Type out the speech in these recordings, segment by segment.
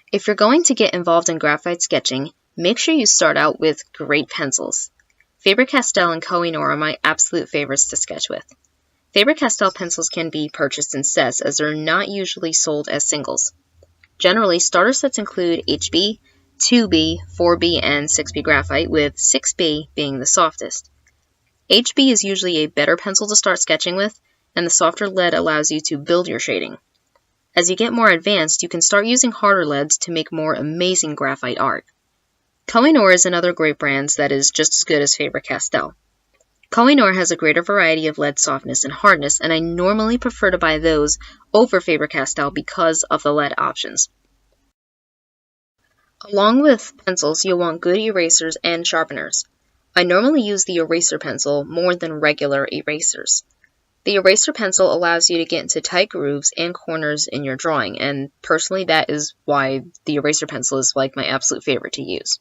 If you're going to get involved in graphite sketching, make sure you start out with great pencils. Faber-Castell and Koh-i-Noor are my absolute favorites to sketch with. Faber-Castell pencils can be purchased in sets as they're not usually sold as singles. Generally, starter sets include HB, 2B, 4B, and 6B graphite, with 6B being the softest. HB is usually a better pencil to start sketching with, and the softer lead allows you to build your shading. As you get more advanced, you can start using harder leads to make more amazing graphite art. Koh-i-Noor is another great brand that is just as good as Faber-Castell. Koh-i-Noor has a greater variety of lead softness and hardness, and I normally prefer to buy those over Faber-Castell because of the lead options. Along with pencils, you'll want good erasers and sharpeners. I normally use the eraser pencil more than regular erasers. The eraser pencil allows you to get into tight grooves and corners in your drawing, and personally that is why the eraser pencil is like my absolute favorite to use.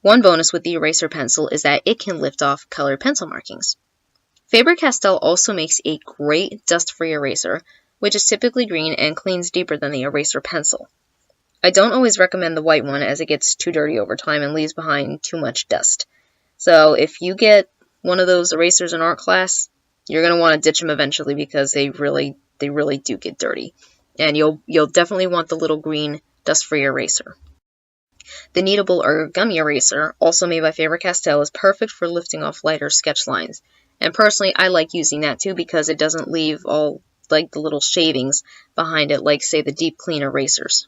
One bonus with the eraser pencil is that it can lift off colored pencil markings. Faber-Castell also makes a great dust-free eraser, which is typically green and cleans deeper than the eraser pencil. I don't always recommend the white one as it gets too dirty over time and leaves behind too much dust. So if you get one of those erasers in art class, you're going to want to ditch them eventually because they really do get dirty. And you'll definitely want the little green dust-free eraser. The kneadable origami eraser, also made by Faber-Castell, is perfect for lifting off lighter sketch lines. And personally, I like using that too because it doesn't leave all like the little shavings behind it like, say, the deep clean erasers.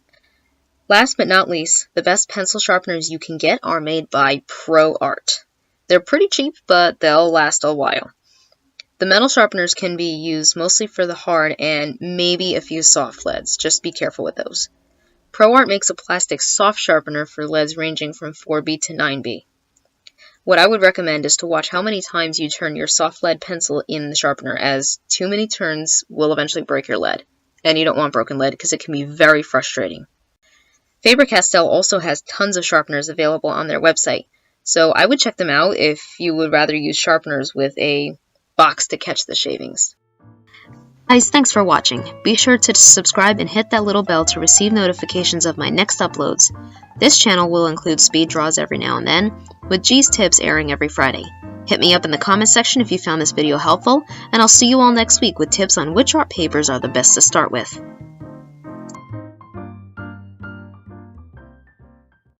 Last but not least, the best pencil sharpeners you can get are made by Pro Art. They're pretty cheap, but they'll last a while. The metal sharpeners can be used mostly for the hard and maybe a few soft leads. Just be careful with those. Pro Art makes a plastic soft sharpener for leads ranging from 4B to 9B. What I would recommend is to watch how many times you turn your soft lead pencil in the sharpener, as too many turns will eventually break your lead. And you don't want broken lead because it can be very frustrating. Faber-Castell also has tons of sharpeners available on their website, so I would check them out if you would rather use sharpeners with a box to catch the shavings. Guys, thanks for watching. Be sure to subscribe and hit that little bell to receive notifications of my next uploads. This channel will include speed draws every now and then, with G's Tips airing every Friday. Hit me up in the comments section if you found this video helpful, and I'll see you all next week with tips on which art papers are the best to start with.